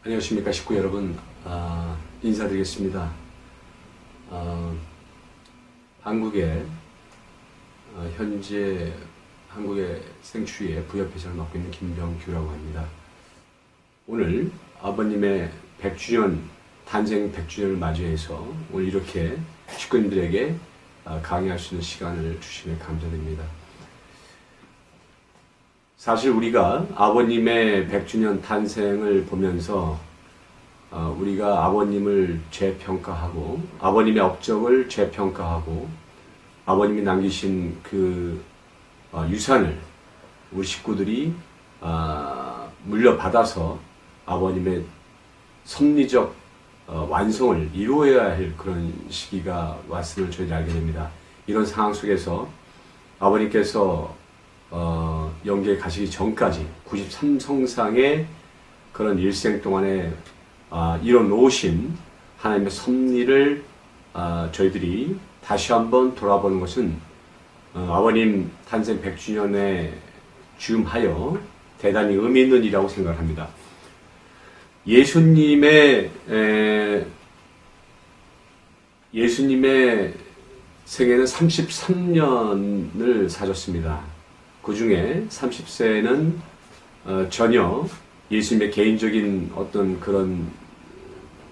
안녕하십니까 식구 여러분. 인사드리겠습니다. 한국의 현재 한국의 생추위의 부협회장을 맡고 있는 김병규라고 합니다. 오늘 아버님의 100주년 탄생 100주년을 맞이해서 오늘 이렇게 식구님들에게 강의할 수 있는 시간을 주시면 감사드립니다. 사실 우리가 아버님의 100주년 탄생을 보면서 우리가 아버님을 재평가하고 아버님의 업적을 재평가하고 아버님이 남기신 그 유산을 우리 식구들이 물려받아서 아버님의 섭리적 완성을 이루어야 할 그런 시기가 왔음을 저희들이 알게 됩니다. 이런 상황 속에서 아버님께서 영계에 가시기 전까지 93성상의 그런 일생 동안에 이뤄놓으신 하나님의 섭리를 저희들이 다시 한번 돌아보는 것은 아버님 탄생 100주년에 즈음하여 대단히 의미 있는 일이라고 생각합니다. 예수님의 생애는 33년을 사셨습니다. 그 중에 30세는 전혀 예수님의 개인적인 어떤 그런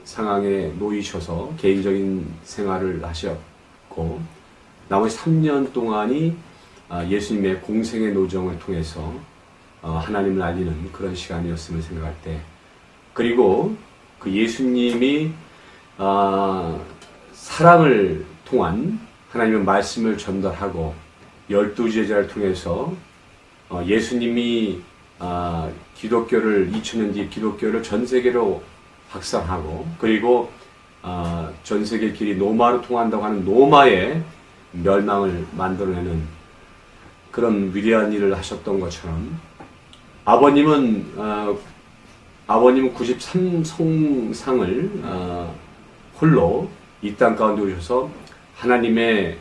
상황에 놓이셔서 개인적인 생활을 하셨고, 나머지 3년 동안이 예수님의 공생의 노정을 통해서 하나님을 알리는 그런 시간이었음을 생각할 때, 그리고 그 예수님이 사랑을 통한 하나님의 말씀을 전달하고 12제자를 통해서 예수님이 기독교를 2000년 뒤에 기독교를 전 세계로 확산하고, 그리고 전 세계 길이 노마로 통한다고 하는 노마의 멸망을 만들어내는 그런 위대한 일을 하셨던 것처럼 아버님은 93성상을 홀로 이 땅 가운데 오셔서 하나님의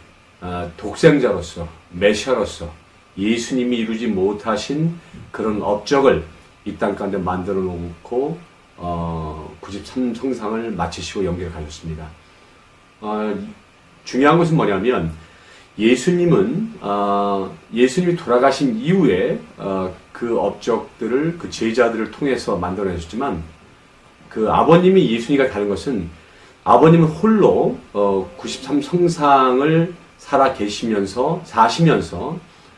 독생자로서 메시아로서 예수님이 이루지 못하신 그런 업적을 이 땅 가운데 만들어 놓고 93성상을 마치시고 영계를 가셨습니다. 중요한 것은 뭐냐면 예수님이 돌아가신 이후에 그 업적들을 그 제자들을 통해서 만들어내셨지만, 그 아버님이 예수님과 다른 것은 아버님은 홀로 93성상을 사시면서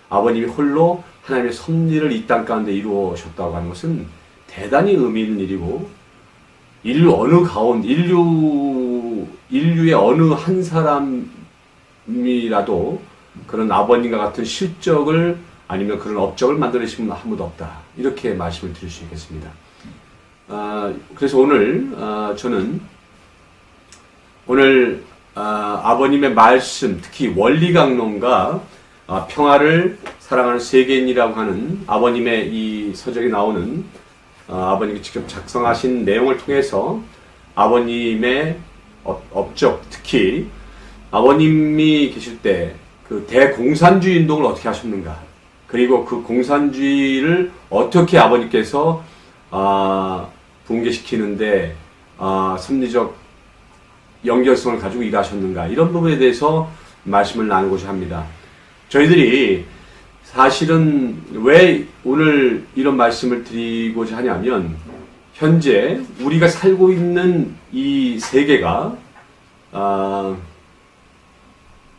아버님이 홀로 하나님의 섭리를 이 땅 가운데 이루어셨다고 하는 것은 대단히 의미 있는 일이고, 인류의 어느 한 사람이라도 그런 아버님과 같은 실적을 아니면 그런 업적을 만들어내신 분 아무도 없다, 이렇게 말씀을 드릴 수 있겠습니다. 그래서 오늘 저는 아버님의 말씀, 특히 원리강론과 평화를 사랑하는 세계인이라고 하는 아버님의 이 서적에 나오는 아버님이 직접 작성하신 내용을 통해서 아버님의 업적, 특히 아버님이 계실 때 그 대공산주의 운동을 어떻게 하셨는가, 그리고 그 공산주의를 어떻게 아버님께서 붕괴시키는데 섭리적 연결성을 가지고 일하셨는가, 이런 부분에 대해서 말씀을 나누고자 합니다. 저희들이 사실은 왜 오늘 이런 말씀을 드리고자 하냐면, 현재 우리가 살고 있는 이 세계가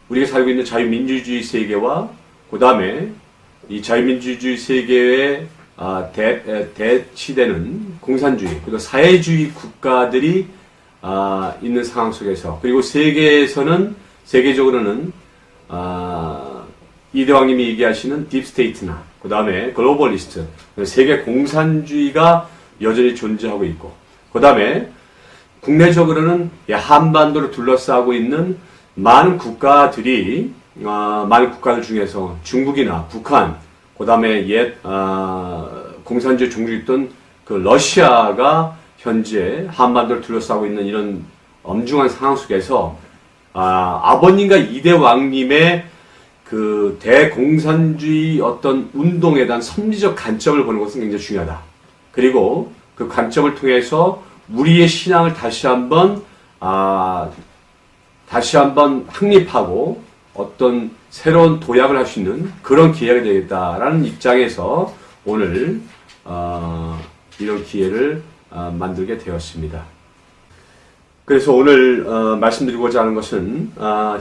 우리가 살고 있는 자유민주주의 세계와 그 다음에 이 자유민주주의 세계에 대치되는 공산주의, 그리고 사회주의 국가들이 있는 상황 속에서, 그리고 세계적으로는 이대왕님이 얘기하시는 딥스테이트나 그 다음에 글로벌리스트, 세계 공산주의가 여전히 존재하고 있고, 그 다음에 국내적으로는 한반도를 둘러싸고 있는 많은 국가들 중에서 중국이나 북한, 그 다음에 공산주의 종주였던 그 러시아가 현재 한반도를 둘러싸고 있는 이런 엄중한 상황 속에서 아버님과 이대왕님의 그 대공산주의 어떤 운동에 대한 섭리적 관점을 보는 것은 굉장히 중요하다. 그리고 그 관점을 통해서 우리의 신앙을 다시 한번 확립하고 어떤 새로운 도약을 할 수 있는 그런 기회가 되겠다라는 입장에서 오늘 이런 기회를 만들게 되었습니다. 그래서 오늘 말씀드리고자 하는 것은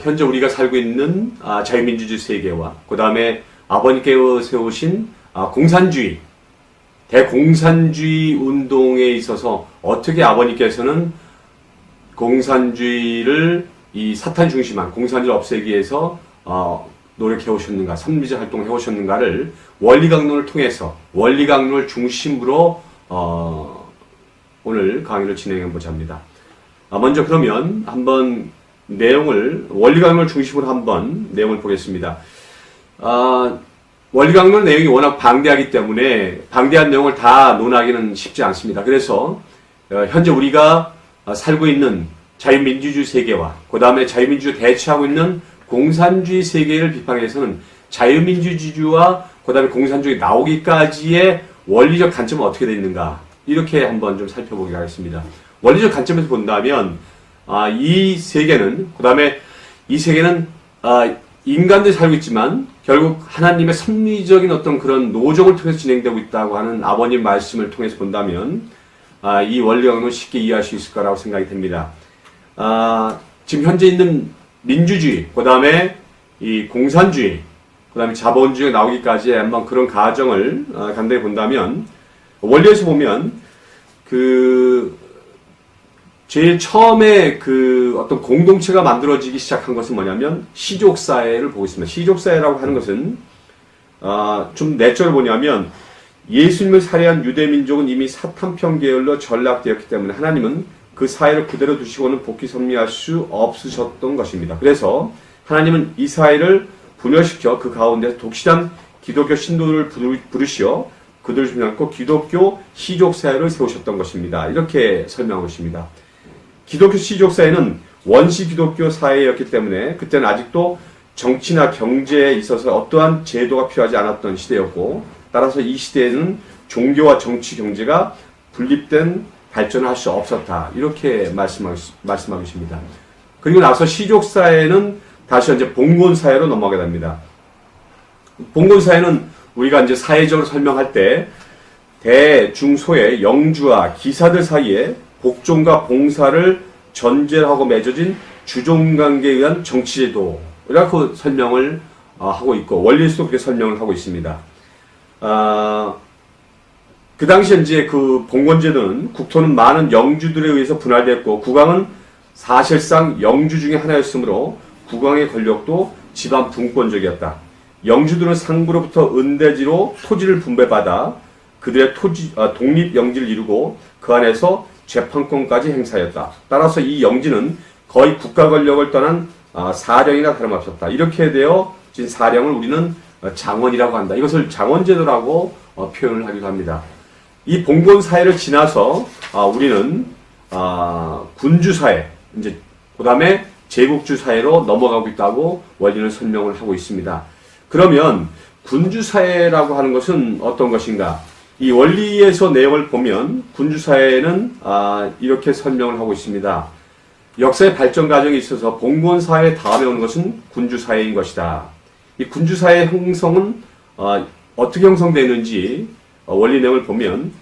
현재 우리가 살고 있는 자유민주주의 세계와 그 다음에 아버님께서 세우신 공산주의, 대공산주의 운동에 있어서 어떻게 아버님께서는 공산주의를 이 사탄 중심한 공산주의를 없애기 위해서 노력해 오셨는가, 선미적 활동을 해 오셨는가를 원리강론을 통해서 원리강론을 중심으로 오늘 강의를 진행해 보자 합니다. 먼저 그러면 한번 내용을 원리강론을 중심으로 한번 내용을 보겠습니다. 원리강론 내용이 워낙 방대하기 때문에 방대한 내용을 다 논하기는 쉽지 않습니다. 그래서 현재 우리가 살고 있는 자유민주주의 세계와 그 다음에 자유민주주의 대처하고 있는 공산주의 세계를 비판해서는 자유민주주의와 그 다음에 공산주의 나오기까지의 원리적 관점은 어떻게 되어 있는가 이렇게 한번 좀 살펴보기로 하겠습니다. 원리적 관점에서 본다면 이 세계는 그 다음에 이 세계는 인간들이 살고 있지만 결국 하나님의 섭리적인 어떤 그런 노정을 통해서 진행되고 있다고 하는 아버님 말씀을 통해서 본다면 이 원리론을 쉽게 이해할 수 있을 거라고 생각이 됩니다. 지금 현재 있는 민주주의, 그 다음에 이 공산주의, 그 다음에 자본주의가 나오기까지의 한번 그런 과정을 간단히 본다면 원리에서 보면 제일 처음에 어떤 공동체가 만들어지기 시작한 것은 뭐냐면 시족사회를 보고 있습니다. 시족사회라고 하는 것은 좀 내적으로 보냐면 예수님을 살해한 유대민족은 이미 사탄편 계열로 전락되었기 때문에 하나님은 그 사회를 그대로 두시고는 복귀 섭리할 수 없으셨던 것입니다. 그래서 하나님은 이 사회를 분열시켜 그 가운데서 독실한 기독교 신도를 부르시어 그들을 중심으로 기독교 시족사회를 세우셨던 것입니다. 이렇게 설명하고 있습니다. 기독교 시족사회는 원시 기독교 사회였기 때문에 그때는 아직도 정치나 경제에 있어서 어떠한 제도가 필요하지 않았던 시대였고 따라서 이 시대에는 종교와 정치, 경제가 분립된 발전을 할 수 없었다. 이렇게 말씀하고 있습니다. 그리고 나서 시족사회는 다시 이제 봉건사회로 넘어가게 됩니다. 봉건사회는 우리가 이제 사회적으로 설명할 때 대중소의 영주와 기사들 사이에 복종과 봉사를 전제로 하고 맺어진 주종관계에 의한 정치제도 이라고 설명을 하고 있고 원리에서도 그렇게 설명을 하고 있습니다. 그 당시에 이제 그 봉건제도는 국토는 많은 영주들에 의해서 분할됐고 국왕은 사실상 영주 중에 하나였으므로 국왕의 권력도 집안 분권적이었다. 영주들은 상부로부터 은대지로 토지를 분배받아 그들의 독립 영지를 이루고 그 안에서 재판권까지 행사했다. 따라서 이 영지는 거의 국가 권력을 떠난 사령이나 다름없었다. 이렇게 되어진 사령을 우리는 장원이라고 한다. 이것을 장원제도라고 표현을 하기도 합니다. 이 봉건사회를 지나서 우리는 군주사회, 이제 그 다음에 제국주사회로 넘어가고 있다고 원리는 설명을 하고 있습니다. 그러면 군주사회라고 하는 것은 어떤 것인가? 이 원리에서 내용을 보면 군주사회는 이렇게 설명을 하고 있습니다. 역사의 발전 과정에 있어서 봉건사회 다음에 오는 것은 군주사회인 것이다. 이 군주사회의 형성은 어떻게 형성되는지 원리 내용을 보면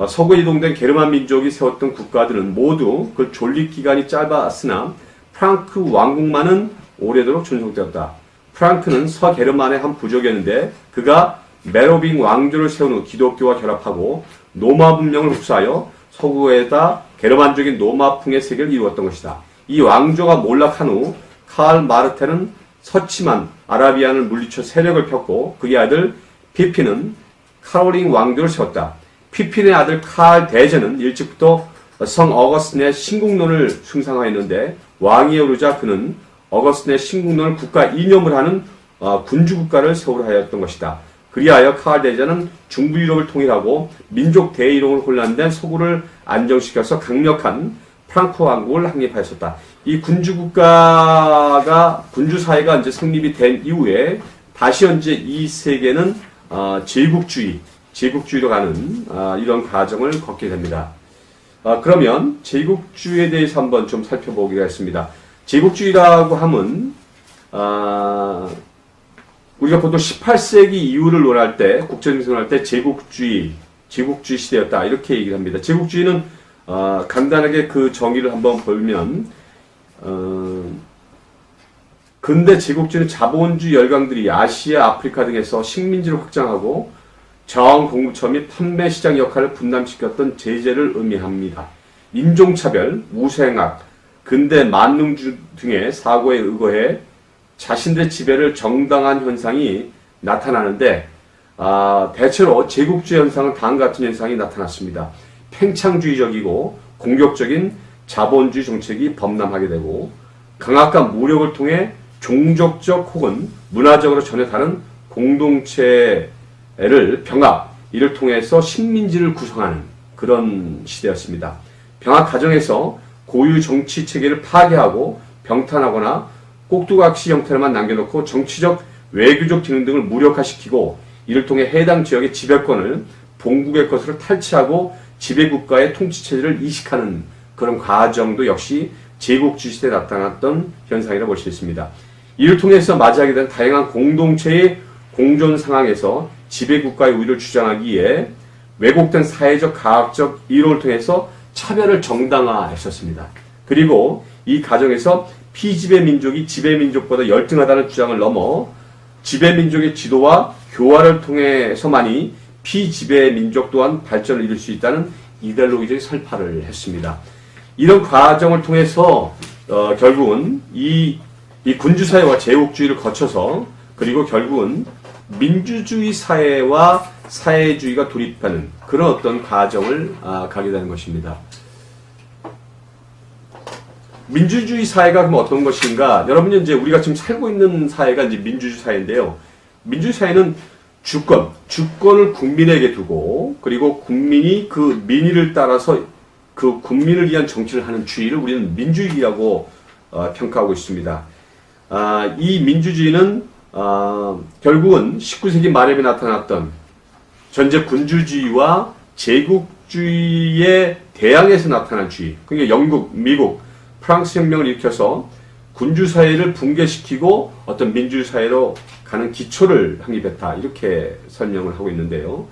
서구에 이동된 게르만 민족이 세웠던 국가들은 모두 그 존립 기간이 짧았으나 프랑크 왕국만은 오래도록 존속되었다. 프랑크는 서게르만의 한 부족이었는데 그가 메로빙 왕조를 세운 후 기독교와 결합하고 노마 문명을 흡수하여 서구에다 게르만적인 노마풍의 세계를 이루었던 것이다. 이 왕조가 몰락한 후 칼 마르테는 서치만 아라비안을 물리쳐 세력을 폈고 그의 아들 피핀은 카롤링 왕조를 세웠다. 피핀의 아들 칼 대제는 일찍부터 성 어거스틴의 신국론을 숭상하였는데 왕위에 오르자 그는 어거스틴의 신국론을 국가 이념을 하는 군주국가를 세우려 하였던 것이다. 그리하여 칼 대제는 중부 유럽을 통일하고 민족 대이동을 혼란된 서구를 안정시켜서 강력한 프랑크 왕국을 확립하였었다. 이 군주사회가 이제 성립이 된 이후에 다시 이제 이 세계는 제국주의, 제국주의로 가는 이런 과정을 걷게 됩니다. 그러면 제국주의에 대해서 한번 좀 살펴보기로 했습니다. 제국주의라고 하면 우리가 보통 18세기 이후를 논할 때, 국제정세를 할 때 제국주의 시대였다 이렇게 얘기를 합니다. 제국주의는 간단하게 그 정의를 한번 보면 근대 제국주의는 자본주의 열강들이 아시아, 아프리카 등에서 식민지를 확장하고 자원공급처 및 판매 시장 역할을 분담시켰던 제재를 의미합니다. 인종차별, 우생학, 근대 만능주 등의 사고에 의거해 자신들의 지배를 정당한 현상이 나타나는데 대체로 제국주의 현상은 다음과 같은 현상이 나타났습니다. 팽창주의적이고 공격적인 자본주의 정책이 범람하게 되고 강압과 무력을 통해 종족적 혹은 문화적으로 전혀 다른 공동체를 병합, 이를 통해서 식민지를 구성하는 그런 시대였습니다. 병합 과정에서 고유 정치 체계를 파괴하고 병탄하거나 꼭두각시 형태로만 남겨놓고 정치적 외교적 기능 등을 무력화시키고 이를 통해 해당 지역의 지배권을 본국의 것으로 탈취하고 지배국가의 통치체제를 이식하는 그런 과정도 역시 제국주의 시대에 나타났던 현상이라고 볼 수 있습니다. 이를 통해서 맞이하게 된 다양한 공동체의 공존 상황에서 지배국가의 우위를 주장하기에 왜곡된 사회적 가학적 이론을 통해서 차별을 정당화했었습니다. 그리고 이 과정에서 피지배민족이 지배민족보다 열등하다는 주장을 넘어 지배민족의 지도와 교화를 통해서만이 피지배민족 또한 발전을 이룰 수 있다는 이데올로기적인 설파를 했습니다. 이런 과정을 통해서 결국은 이 군주사회와 제국주의를 거쳐서 그리고 결국은 민주주의 사회와 사회주의가 돌입하는 그런 어떤 과정을 가게 되는 것입니다. 민주주의 사회가 그럼 어떤 것인가? 여러분이 이제 우리가 지금 살고 있는 사회가 이제 민주주의 사회인데요. 민주주의 사회는 주권을 국민에게 두고 그리고 국민이 그 민의를 따라서 그 국민을 위한 정치를 하는 주의를 우리는 민주주의라고 평가하고 있습니다. 이 민주주의는 결국은 19세기 말에 나타났던 전제 군주주의와 제국주의의 대항에서 나타난 주의. 그러니까 영국, 미국, 프랑스 혁명을 일으켜서 군주사회를 붕괴시키고 어떤 민주사회로 가는 기초를 확립했다. 이렇게 설명을 하고 있는데요.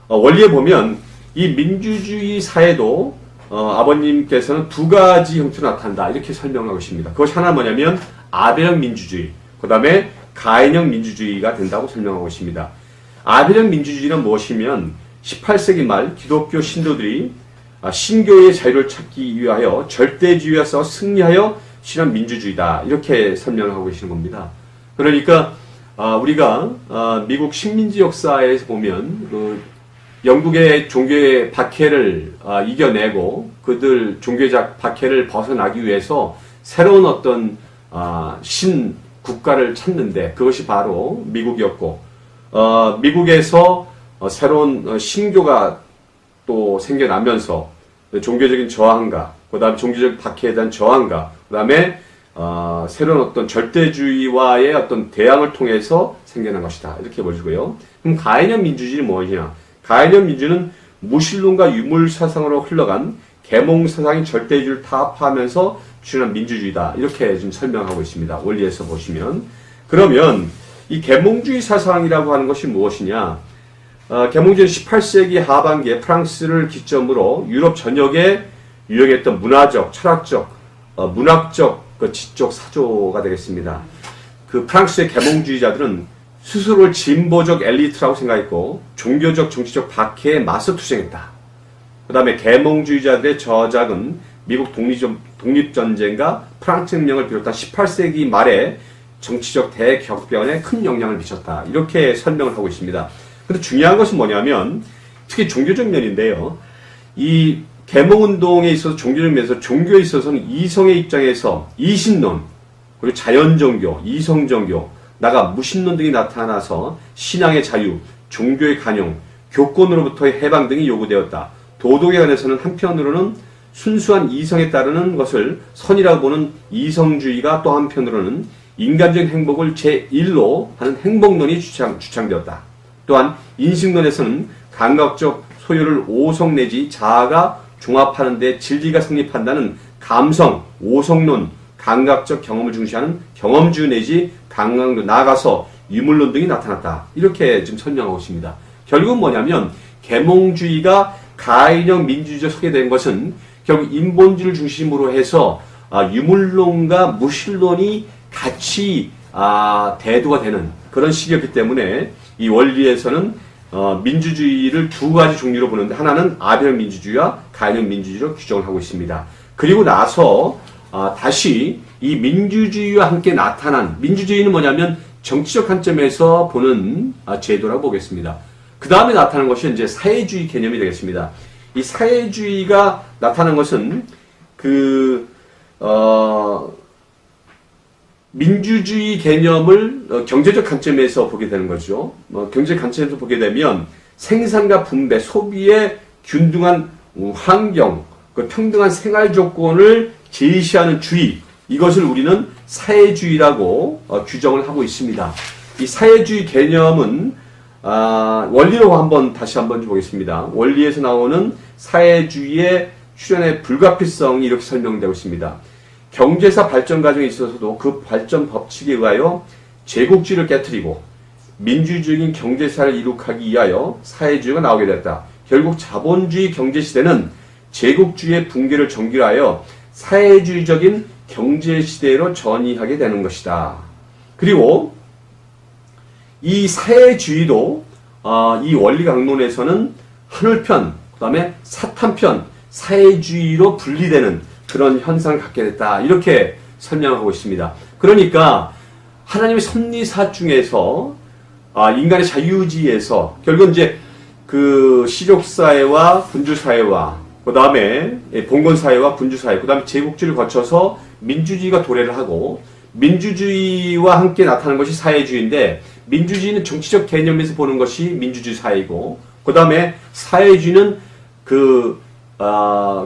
원리에 보면 이 민주주의 사회도 아버님께서는 두 가지 형태로 나타난다. 이렇게 설명하고 있습니다. 그것이 하나 뭐냐면 아벨형 민주주의, 그 다음에 가인형 민주주의가 된다고 설명하고 있습니다. 아벨형 민주주의는 무엇이면 18세기 말 기독교 신도들이 신교의 자유를 찾기 위하여 절대주의와 싸워 승리하여 실현 민주주의다. 이렇게 설명을 하고 계시는 겁니다. 그러니까 우리가 미국 식민지 역사에서 보면 영국의 종교의 박해를 이겨내고 그들 종교적 박해를 벗어나기 위해서 새로운 어떤 신 국가를 찾는데 그것이 바로 미국이었고 미국에서 새로운 신교가 또 생겨나면서 종교적인 저항과 그 다음에 종교적 박해에 대한 저항과 그 다음에 새로운 어떤 절대주의와의 어떤 대항을 통해서 생겨난 것이다. 이렇게 보시고요. 그럼 가인형 민주주의는 무엇이냐? 가인형 민주주의는 무신론과 유물 사상으로 흘러간 계몽 사상이 절대주의를 타파하면서 주장한 민주주의다. 이렇게 지금 설명하고 있습니다. 원리에서 보시면. 그러면 이 계몽주의 사상이라고 하는 것이 무엇이냐? 계몽주의는 18세기 하반기에 프랑스를 기점으로 유럽 전역에 유행했던 문화적, 철학적, 문학적, 지적 사조가 되겠습니다. 그 프랑스의 계몽주의자들은 스스로를 진보적 엘리트라고 생각했고 종교적, 정치적 박해에 맞서 투쟁했다. 그 다음에 계몽주의자들의 저작은 미국 독립전쟁과 프랑스 혁명을 비롯한 18세기 말에 정치적 대격변에 큰 영향을 미쳤다. 이렇게 설명을 하고 있습니다. 근데 중요한 것은 뭐냐면 특히 종교적 면인데요. 이 계몽운동에 있어서 종교적 면에서 종교에 있어서는 이성의 입장에서 이신론, 그리고 자연종교, 이성종교, 나가 무신론 등이 나타나서 신앙의 자유, 종교의 관용, 교권으로부터의 해방 등이 요구되었다. 도덕에 관해서는 한편으로는 순수한 이성에 따르는 것을 선이라고 보는 이성주의가 또 한편으로는 인간적인 행복을 제1로 하는 행복론이 주장되었다. 또한 인식론에서는 감각적 소유를 오성 내지 자아가 종합하는 데 진리가 성립한다는 감성, 오성론, 감각적 경험을 중시하는 경험주의 내지 감각론, 나아가서 유물론 등이 나타났다. 이렇게 지금 설명하고 있습니다. 결국은 뭐냐면 계몽주의가 가인형 민주주의에 서게 된 것은 결국 인본주의를 중심으로 해서 유물론과 무실론이 같이 대두가 되는 그런 시기였기 때문에 이 원리에서는 민주주의를 두 가지 종류로 보는데 하나는 아벨형 민주주의와 가인형 민주주의로 규정을 하고 있습니다. 그리고 나서 다시 이 민주주의와 함께 나타난 민주주의는 뭐냐면 정치적 관점에서 보는 제도라고 보겠습니다. 그 다음에 나타난 것이 이제 사회주의 개념이 되겠습니다. 이 사회주의가 나타난 것은 민주주의 개념을 경제적 관점에서 보게 되는 거죠. 경제적 관점에서 보게 되면 생산과 분배, 소비의 균등한 환경, 평등한 생활 조건을 제시하는 주의, 이것을 우리는 사회주의라고 규정을 하고 있습니다. 이 사회주의 개념은 원리로 다시 한번 보겠습니다. 원리에서 나오는 사회주의의 실현의 불가피성이 이렇게 설명되고 있습니다. 경제사 발전 과정에 있어서도 그 발전 법칙에 의하여 제국주의를 깨뜨리고 민주적인 경제사를 이룩하기 위하여 사회주의가 나오게 됐다. 결국 자본주의 경제시대는 제국주의의 붕괴를 전개하여 사회주의적인 경제시대로 전이하게 되는 것이다. 그리고 이 사회주의도 이 원리 강론에서는 하늘편, 그 다음에 사탄편, 사회주의로 분리되는 그런 현상을 갖게 됐다. 이렇게 설명하고 있습니다. 그러니까 하나님의 섭리사 중에서 인간의 자유의지에서 결국 이제 그 시족사회와 군주사회와 그 다음에 봉건사회와 군주사회, 그 다음에 제국주의를 거쳐서 민주주의가 도래를 하고 민주주의와 함께 나타나는 것이 사회주의인데 민주주의는 정치적 개념에서 보는 것이 민주주의 사회이고 그 다음에 사회주의는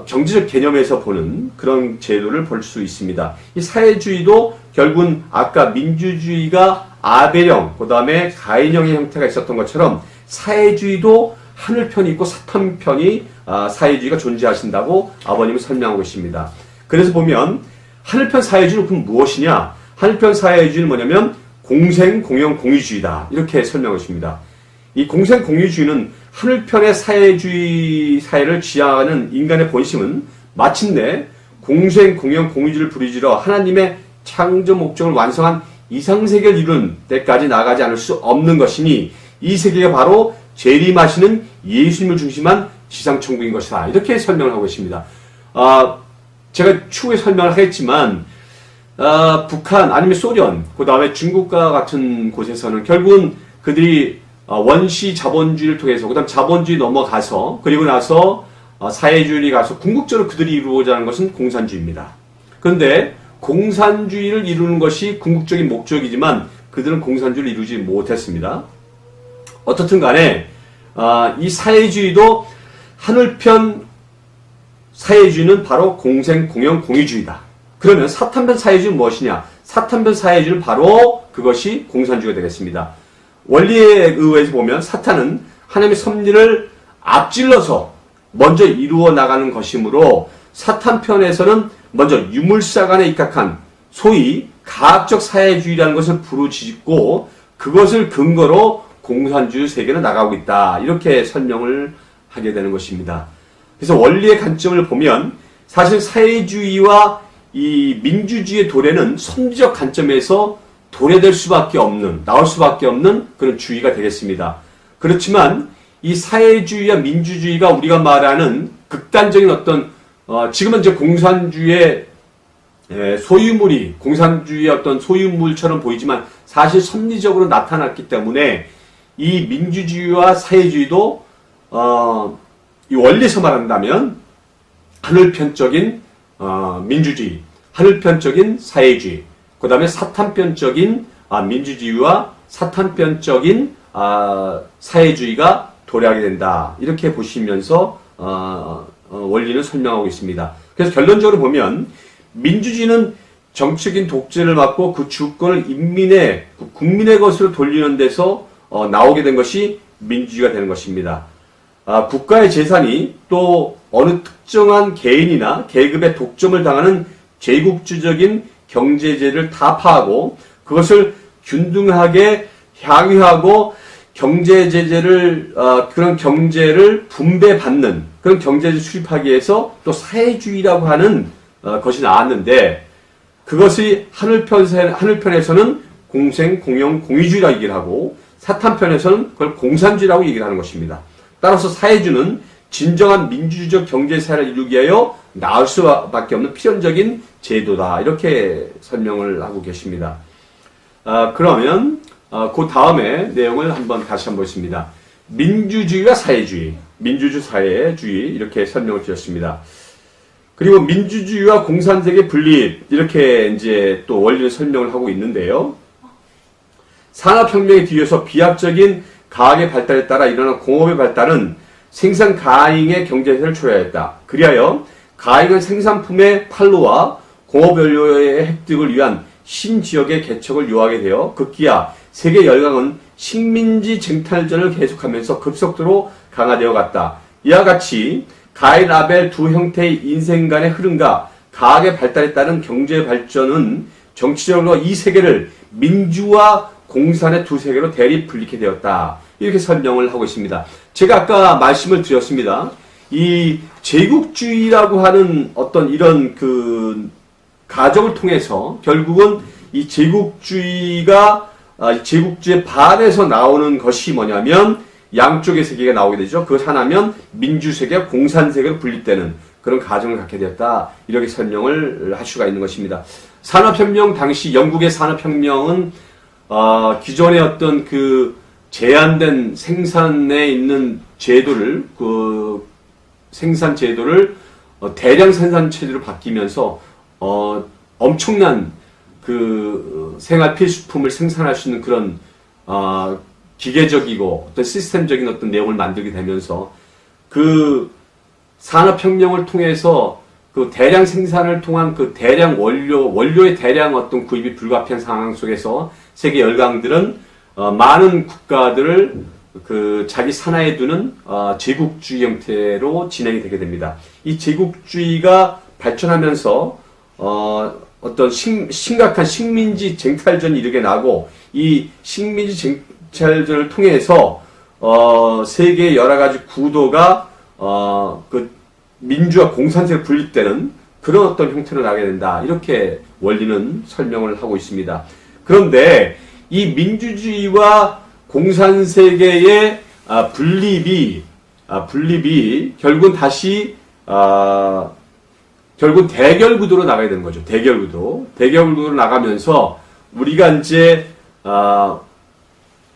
경제적 개념에서 보는 그런 제도를 볼 수 있습니다. 이 사회주의도 결국은 아까 민주주의가 아벨형, 그 다음에 가인형의 형태가 있었던 것처럼 사회주의도 하늘편이 있고 사탄편이 사회주의가 존재하신다고 아버님은 설명하고 있습니다. 그래서 보면 하늘편 사회주의는 그럼 무엇이냐? 하늘편 사회주의는 뭐냐면 공생, 공영, 공유주의다. 이렇게 설명하고 있습니다. 이 공생, 공유주의는 하늘편의 사회주의 사회를 지향하는 인간의 본심은 마침내 공생, 공영, 공유주의를 부르짖어 하나님의 창조 목적을 완성한 이상세계를 이룬 때까지 나가지 않을 수 없는 것이니 이 세계가 바로 재림하시는 예수님을 중심한 지상천국인 것이다. 이렇게 설명을 하고 있습니다. 제가 추후에 설명을 하겠지만 북한 아니면 소련, 그 다음에 중국과 같은 곳에서는 결국은 그들이 원시 자본주의를 통해서 그 다음 자본주의 넘어가서 그리고 나서 사회주의를 가서 궁극적으로 그들이 이루고자 하는 것은 공산주의입니다. 그런데 공산주의를 이루는 것이 궁극적인 목적이지만 그들은 공산주의를 이루지 못했습니다. 어떻든 간에 이 사회주의도 하늘편 사회주의는 바로 공생, 공영, 공유주의다. 그러면 사탄편 사회주의는 무엇이냐? 사탄편 사회주의는 바로 그것이 공산주의가 되겠습니다. 원리에 의해서 보면 사탄은 하나님의 섭리를 앞질러서 먼저 이루어 나가는 것이므로 사탄편에서는 먼저 유물사관에 입각한 소위 가학적 사회주의라는 것을 부르짖고 그것을 근거로 공산주의 세계는 나가고 있다. 이렇게 설명을 하게 되는 것입니다. 그래서 원리의 관점을 보면 사실 사회주의와 이 민주주의의 도래는 선지적 관점에서 도래될 수밖에 없는, 나올 수밖에 없는 그런 주의가 되겠습니다. 그렇지만 이 사회주의와 민주주의가 우리가 말하는 극단적인 어떤 지금은 이제 공산주의의 소유물이 공산주의의 어떤 소유물처럼 보이지만 사실 섭리적으로 나타났기 때문에 이 민주주의와 사회주의도 이 원리에서 말한다면 하늘편적인 민주주의, 하늘편적인 사회주의, 그 다음에 사탄편적인 민주주의와 사탄편적인 사회주의가 도래하게 된다. 이렇게 보시면서 원리는 설명하고 있습니다. 그래서 결론적으로 보면 민주주의는 정치적인 독재를 막고 그 주권을 국민의 것으로 돌리는 데서 나오게 된 것이 민주주의가 되는 것입니다. 국가의 재산이 또 어느 특정한 개인이나 계급의 독점을 당하는 제국주의적인 경제제를 타파하고 그것을 균등하게 향유하고 경제제재를 그런 경제를 분배받는 그런 경제를 수립하기 위해서 또 사회주의라고 하는 것이 나왔는데 그것이 하늘편에서는 공생, 공영, 공의주의라고 얘기를 하고 사탄편에서는 그걸 공산주의라고 얘기를 하는 것입니다. 따라서 사회주의는 진정한 민주주의적 경제사회를 이루기 위하여 나올 수밖에 없는 필연적인 제도다. 이렇게 설명을 하고 계십니다. 그러면 그 다음에 내용을 다시 한번 보겠습니다. 민주주의와 사회주의, 민주주의, 사회주의 이렇게 설명을 드렸습니다. 그리고 민주주의와 공산적의 분립 이렇게 이제 또 원리를 설명을 하고 있는데요. 산업혁명에 뒤에서 비약적인 과학의 발달에 따라 일어난 공업의 발달은 생산 가잉의 경제세를 초래하였다. 그리하여 가잉은 생산품의 판로와 공업연료의 획득을 위한 신지역의 개척을 요하게 되어 급기야 세계 열강은 식민지 쟁탈전을 계속하면서 급속도로 강화되어 갔다. 이와 같이 가인, 아벨 두 형태의 인생 간의 흐름과 과학의 발달에 따른 경제 발전은 정치적으로 이 세계를 민주와 공산의 두 세계로 대립 분리게 되었다. 이렇게 설명을 하고 있습니다. 제가 아까 말씀을 드렸습니다. 이 제국주의라고 하는 어떤 이런 그 가정을 통해서 결국은 이 제국주의가 제국주의 반에서 나오는 것이 뭐냐면 양쪽의 세계가 나오게 되죠. 그것 하나면 민주세계와 공산세계로 분립되는 그런 가정을 갖게 되었다. 이렇게 설명을 할 수가 있는 것입니다. 산업혁명 당시 영국의 산업혁명은 기존의 어떤 그 제한된 생산에 있는 제도를 생산 제도를 대량 생산 체제로 바뀌면서 엄청난 그 생활 필수품을 생산할 수 있는 그런 기계적이고 어떤 시스템적인 어떤 내용을 만들게 되면서 그 산업혁명을 통해서 그 대량 생산을 통한 그 대량 원료의 대량 어떤 구입이 불가피한 상황 속에서 세계 열강들은 많은 국가들을 그 자기 산하에 두는 제국주의 형태로 진행이 되게 됩니다. 이 제국주의가 발전하면서 어떤 심각한 식민지 쟁탈전이 이르게 나고 이 식민지 쟁탈전을 통해서 세계의 여러 가지 구도가 그 민주와 공산세로 분립되는 그런 어떤 형태로 나게 된다. 이렇게 원리는 설명을 하고 있습니다. 그런데 이 민주주의와 공산세계의 분립이 결국은 다시 결국은 대결구도로 나가야 되는 거죠. 대결구도로 나가면서 우리가 이제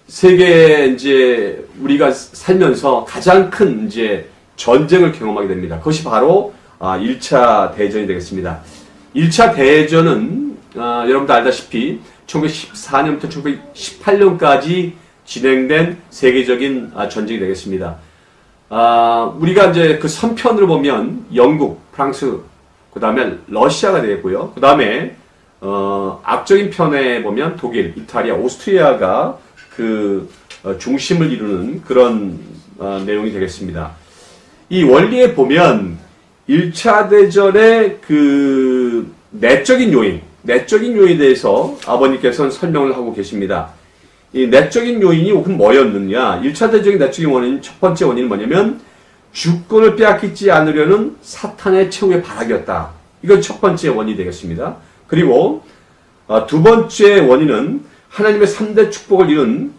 세계에 이제 우리가 살면서 가장 큰 이제 전쟁을 경험하게 됩니다. 그것이 바로 1차 대전이 되겠습니다. 1차 대전은 여러분도 알다시피 1914년부터 1918년까지 진행된 세계적인 전쟁이 되겠습니다. 우리가 이제 그 선편으로 보면 영국, 프랑스, 그 다음에 러시아가 되겠고요. 그 다음에 악적인 편에 보면 독일, 이탈리아, 오스트리아가 그 중심을 이루는 그런 내용이 되겠습니다. 이 원리에 보면 1차 대전의 그 내적인 요인에 대해서 아버님께서는 설명을 하고 계십니다. 이 내적인 요인이 혹은 뭐였느냐? 1차 대전의 내적인 원인, 첫 번째 원인은 뭐냐면 주권을 빼앗기지 않으려는 사탄의 최후의 발악이었다. 이건 첫 번째 원인이 되겠습니다. 그리고 두 번째 원인은 하나님의 3대 축복을 이룬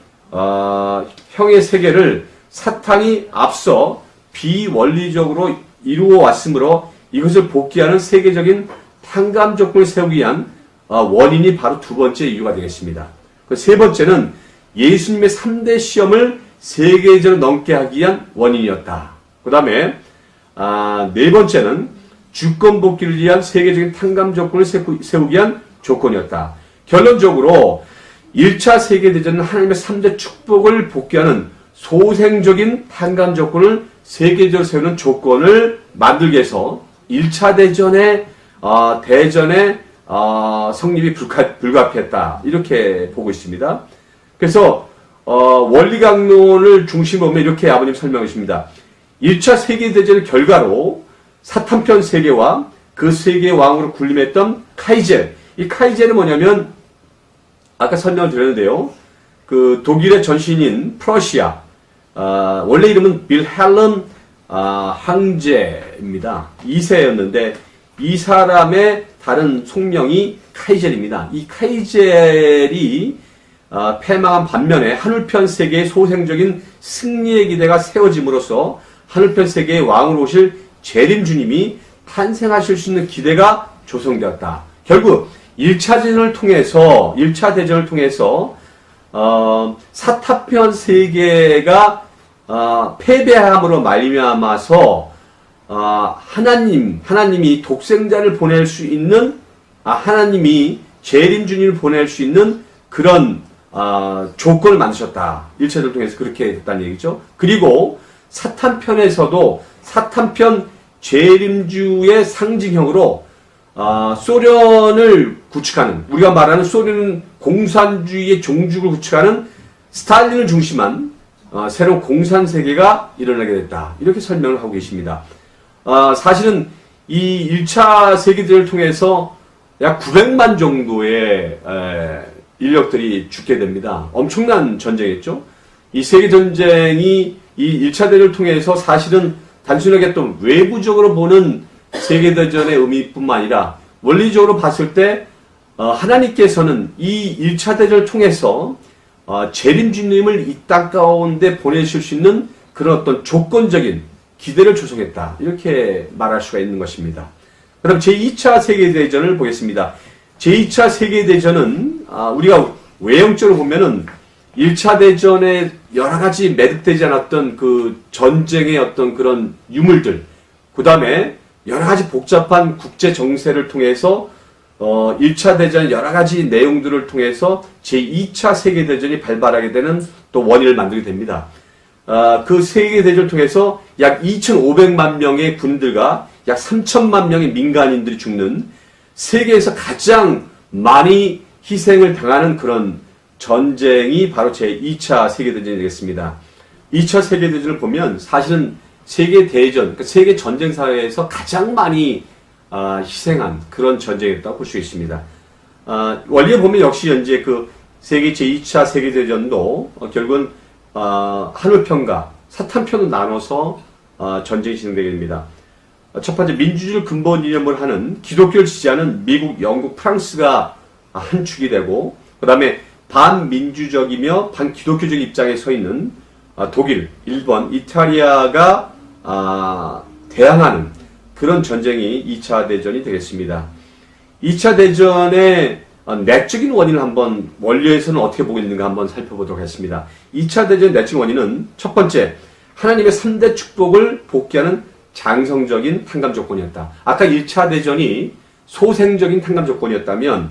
형의 세계를 사탄이 앞서 비원리적으로 이루어 왔으므로 이것을 복귀하는 세계적인 탕감 조건을 세우기 위한 원인이 바로 두 번째 이유가 되겠습니다. 그 세 번째는 예수님의 3대 시험을 세계적으로 넘게 하기 위한 원인이었다. 그 다음에 네 번째는 주권 복귀를 위한 세계적인 탕감 조건을 세우기 위한 조건이었다. 결론적으로 1차 세계대전은 하나님의 3대 축복을 복귀하는 소생적인 탕감 조건을 세계적으로 세우는 조건을 만들기 위해서 1차 대전의 성립이 불가피했다. 이렇게 보고 있습니다. 그래서 원리 강론을 중심으로 보면 이렇게 아버님 설명하십니다. 1차 세계대전의 결과로 사탄편 세계와 그 세계의 왕으로 군림했던 카이젤. 이 카이젤은 뭐냐면, 아까 설명을 드렸는데요. 그 독일의 전신인 프러시아, 원래 이름은 빌헬름 항제입니다. 2세였는데, 이 사람의 다른 속명이 카이젤입니다. 이 카이젤이 패망한 반면에 하늘편 세계의 소생적인 승리의 기대가 세워짐으로써 하늘편 세계의 왕으로 오실 재림 주님이 탄생하실 수 있는 기대가 조성되었다. 결국 1차 대전을 통해서 사타편 세계가 패배함으로 말미암아서 하나님이 독생자를 보낼 수 있는 하나님이 재림 주님을 보낼 수 있는 그런 조건을 만드셨다. 1차 대전을 통해서 그렇게 됐다는 얘기죠. 그리고 사탄편에서도 사탄편 재림주의 상징형으로 소련을 구축하는, 우리가 말하는 소련은 공산주의의 종주를 구축하는 스탈린을 중심한 새로운 공산세계가 일어나게 됐다. 이렇게 설명을 하고 계십니다. 사실은 이 1차 세계대전을 통해서 약 900만 정도의 인력들이 죽게 됩니다. 엄청난 전쟁이었죠. 이 세계전쟁이 이 1차 대전을 통해서 사실은 단순하게 또 외부적으로 보는 세계대전의 의미뿐만 아니라 원리적으로 봤을 때 하나님께서는 이 1차 대전을 통해서 재림주님을 이 땅 가운데 보내실 수 있는 그런 어떤 조건적인 기대를 조성했다. 이렇게 말할 수가 있는 것입니다. 그럼 제2차 세계대전을 보겠습니다. 제2차 세계대전은 우리가 외형적으로 보면은 1차 대전에 여러 가지 매듭되지 않았던 그 전쟁의 어떤 그런 유물들, 그 다음에 여러 가지 복잡한 국제 정세를 통해서 1차 대전 여러 가지 내용들을 통해서 제2차 세계대전이 발발하게 되는 또 원인을 만들게 됩니다. 그 세계대전을 통해서 약 2,500만 명의 군들과 약 3,000만 명의 민간인들이 죽는 세계에서 가장 많이 희생을 당하는 그런 전쟁이 바로 제2차 세계대전이 되겠습니다. 2차 세계대전을 보면 사실은 세계대전, 그러니까 세계 전쟁사에서 가장 많이 희생한 그런 전쟁이었다고 볼 수 있습니다. 원리에 보면 역시 현재 그 세계 제2차 세계대전도 결국은 하늘편과 사탄편으로 나눠서 전쟁이 진행되게 됩니다. 첫 번째, 민주주의를 근본 이념을 하는 기독교를 지지하는 미국, 영국, 프랑스가 한 축이 되고, 그 다음에 반민주적이며 반기독교적 입장에 서 있는 독일, 일본, 이탈리아가 대항하는 그런 전쟁이 2차 대전이 되겠습니다. 2차 대전의 내적인 원인을 한번 원리에서는 어떻게 보고 있는가 한번 살펴보도록 하겠습니다. 2차 대전의 내적 원인은 첫 번째, 하나님의 3대 축복을 복귀하는 장성적인 탕감 조건이었다. 아까 1차 대전이 소생적인 탕감 조건이었다면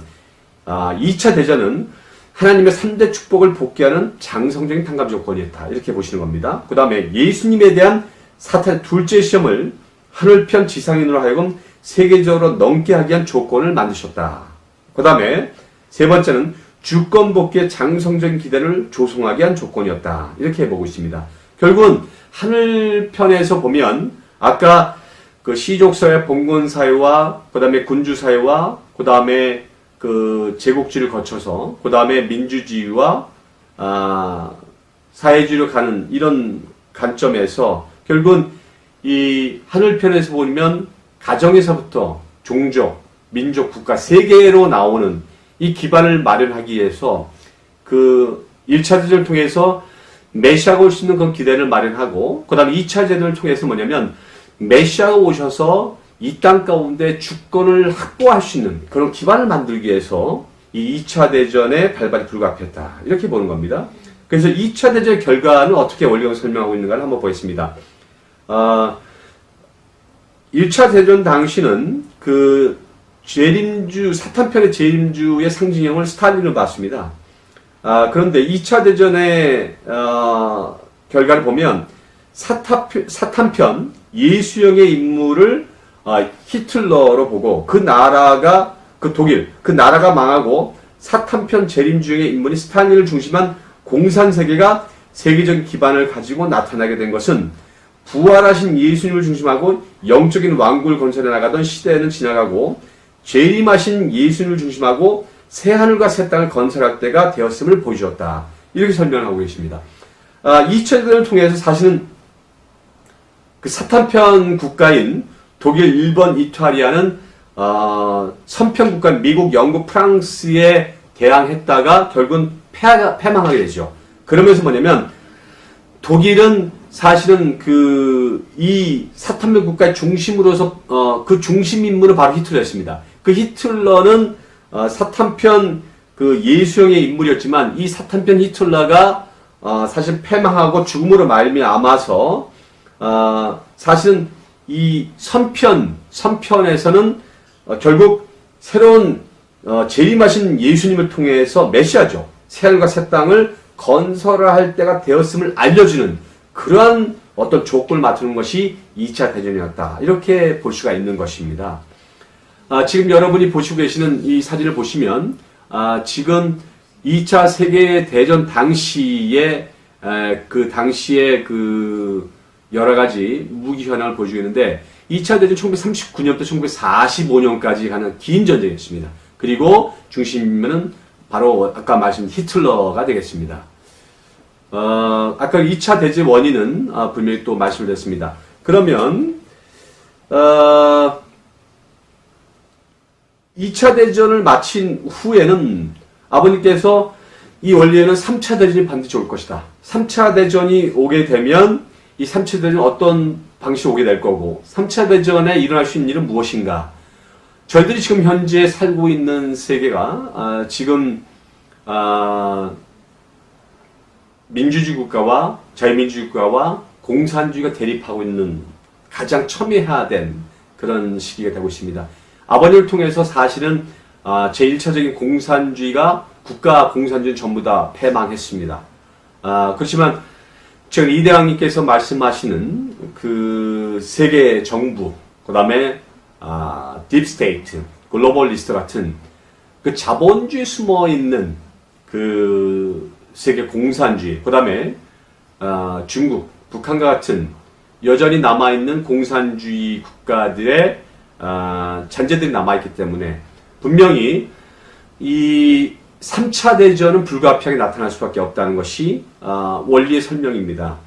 2차 대전은 하나님의 3대 축복을 복귀하는 장성적인 탕감 조건이었다. 이렇게 보시는 겁니다. 그 다음에 예수님에 대한 사탄의 둘째 시험을 하늘편 지상인으로 하여금 세계적으로 넘게 하기 위한 조건을 만드셨다. 그 다음에 세 번째는 주권 복귀의 장성적인 기대를 조성하기 위한 조건이었다. 이렇게 보고 있습니다. 결국은 하늘편에서 보면 아까 그 시족사회, 봉건사회와 그 다음에 군주사회와 그 다음에 그 제국주의를 거쳐서 그 다음에 민주주의와 사회주의로 가는 이런 관점에서 결국은 이 하늘편에서 보면 가정에서부터 종족, 민족, 국가, 세계로 나오는 이 기반을 마련하기 위해서 그 1차 대전을 통해서 메시아가 올 수 있는 그런 기대를 마련하고 그 다음에 2차 대전을 통해서 뭐냐면 메시아가 오셔서 이 땅 가운데 주권을 확보할 수 있는 그런 기반을 만들기 위해서 이 2차 대전의 발발이 불가피했다. 이렇게 보는 겁니다. 그래서 2차 대전의 결과는 어떻게 원리적으로 설명하고 있는가를 한번 보겠습니다. 1차 대전 당시는 그 재림주, 사탄편의 재림주의 상징형을 스탈린으로 봤습니다. 그런데 2차 대전의 결과를 보면 사탄편 예수형의 인물을 히틀러로 보고 그 나라가 그 독일 그 나라가 망하고 사탄편 재림주의 인물이 스탈린을 중심한 공산세계가 세계적인 기반을 가지고 나타나게 된 것은 부활하신 예수님을 중심하고 영적인 왕국을 건설해 나가던 시대는 지나가고 재림하신 예수님을 중심하고 새하늘과 새 땅을 건설할 때가 되었음을 보여주었다. 이렇게 설명하고 계십니다. 2차 대전을 통해서 사실은 그 사탄편 국가인 독일, 일본, 이탈리아는 선편 국가 미국, 영국, 프랑스에 대항했다가 결국은 패망하게 되죠. 그러면서 뭐냐면 독일은 사실은 이 사탄편 국가의 중심으로서 그 중심 인물은 바로 히틀러였습니다. 그 히틀러는 사탄편 그 예수형의 인물이었지만 이 사탄편 히틀러가 사실 패망하고 죽음으로 말미암아서 사실은 이 선편에서는 결국 새로운 재림하신 예수님을 통해서 메시아죠. 새하늘과 새 땅을 건설할 때가 되었음을 알려주는 그러한 어떤 조건을 맞추는 것이 2차 대전이었다. 이렇게 볼 수가 있는 것입니다. 지금 여러분이 보시고 계시는 이 사진을 보시면 지금 2차 세계대전 당시에 당시에 여러 가지 무기 현황을 보여주고 있는데 2차 대전 1939년부터 1945년까지 가는 긴 전쟁이었습니다. 그리고 중심은 바로 아까 말씀드린 히틀러가 되겠습니다. 아까 2차 대전 원인은 분명히 또 말씀을 드렸습니다. 그러면 2차 대전을 마친 후에는 아버님께서 이 원리에는 3차 대전이 반드시 올 것이다. 3차 대전이 오게 되면 이 3차 대전은 어떤 방식으로 오게 될 거고 3차 대전에 일어날 수 있는 일은 무엇인가. 저희들이 지금 현재 살고 있는 세계가 지금 민주주의 국가와 자유민주주의 국가와 공산주의가 대립하고 있는 가장 첨예화된 그런 시기가 되고 있습니다. 아버님을 통해서 사실은 제1차적인 공산주의가 국가 공산주의는 전부 다 패망했습니다. 그렇지만 지금 이대왕님께서 말씀하시는 그 세계 정부, 그 다음에 딥스테이트, 글로벌리스트 같은 그 자본주의 숨어 있는 그 세계 공산주의, 그 다음에 중국, 북한과 같은 여전히 남아있는 공산주의 국가들의 잔재들이 남아있기 때문에 분명히 이 3차 대전은 불가피하게 나타날 수밖에 없다는 것이 원리의 설명입니다.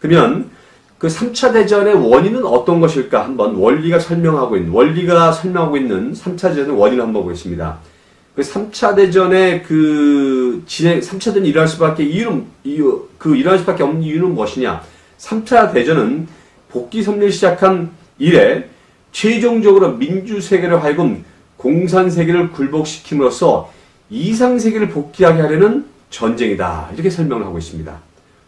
그러면 그 3차 대전의 원인은 어떤 것일까 한번 원리가 설명하고 있는 3차 대전의 원인을 한번 보겠습니다. 그 3차 대전의 3차 대전이 일어날 수밖에 일어날 수밖에 없는 이유는 무엇이냐? 3차 대전은 복귀 섭리를 시작한 이래 최종적으로 민주세계를 하여금 공산세계를 굴복시킴으로써 이상세계를 복귀하게 하려는 전쟁이다. 이렇게 설명을 하고 있습니다.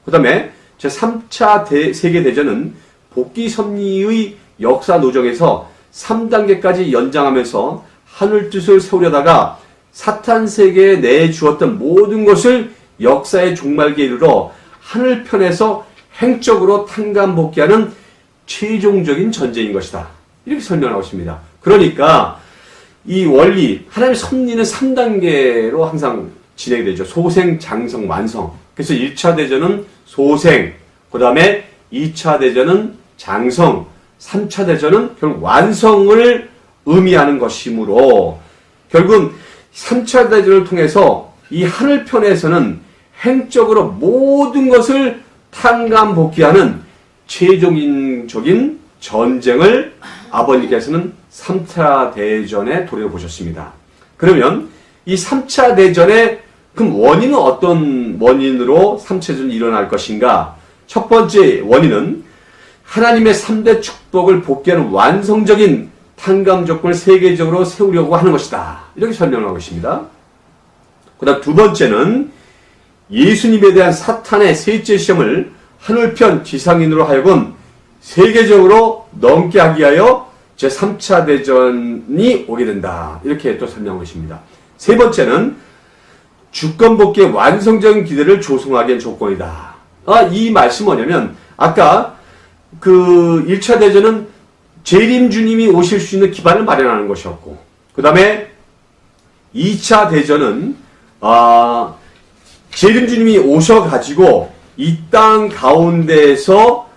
그 다음에 제3차 세계대전은 복귀 섭리의 역사 노정에서 3단계까지 연장하면서 하늘 뜻을 세우려다가 사탄 세계에 내주었던 모든 것을 역사의 종말기에 이르러 하늘편에서 행적으로 탕감복귀하는 최종적인 전쟁인 것이다. 이렇게 설명하고 있습니다. 그러니까 이 원리, 하나님의 섭리는 3단계로 항상 진행이 되죠. 소생, 장성, 완성. 그래서 1차 대전은 소생, 그 다음에 2차 대전은 장성, 3차 대전은 결국 완성을 의미하는 것이므로 결국은 3차 대전을 통해서 이 하늘편에서는 행적으로 모든 것을 탕감복귀하는 최종적인 전쟁을 아버님께서는 3차 대전에 도려보셨습니다. 그러면 이 3차 대전의 그럼 원인은 어떤 원인으로 3차 대전이 일어날 것인가? 첫 번째 원인은 하나님의 3대 축복을 복귀하는 완성적인 탕감 조건을 세계적으로 세우려고 하는 것이다. 이렇게 설명을 하고 있습니다. 그 다음 두 번째는 예수님에 대한 사탄의 셋째 시험을 하늘편 지상인으로 하여금 세계적으로 넘게 하기 위하여 제3차 대전이 오게 된다. 이렇게 또 설명하고 있습니다. 세 번째는 주권 복귀의 완성적인 기대를 조성하기 위한 조건이다. 이 말씀은 뭐냐면 아까 그 1차 대전은 재림 주님이 오실 수 있는 기반을 마련하는 것이었고 그 다음에 2차 대전은 재림주님이 오셔가지고 이 땅 가운데에서